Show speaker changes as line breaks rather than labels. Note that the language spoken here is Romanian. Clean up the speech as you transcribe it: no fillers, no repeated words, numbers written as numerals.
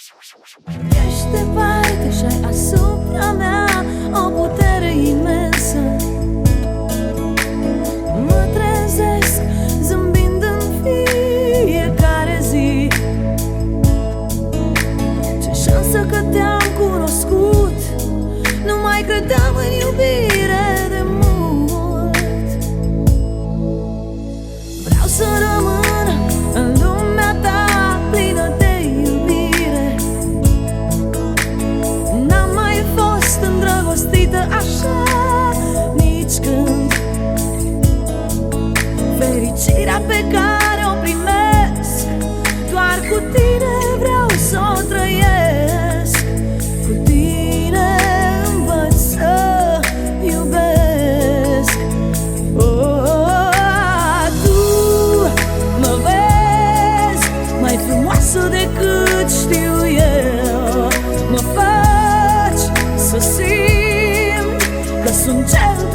Ești departe și ai asupra mea o putere imensă. Mă trezesc zâmbind în fiecare zi. Ce șansă că te-am cunoscut, nu mai credeam în iubire de mult. Vreau să rămân în lumea ta plină de iubire. N-am mai fost îndrăgostită așa nici când. Fericirea pe care o primesc, doar cu tine vreau să o trăiesc. Cu tine învăț să iubesc. Tu mă vezi mai frumoasă decât știu eu. Mă faci să simt că sunt cel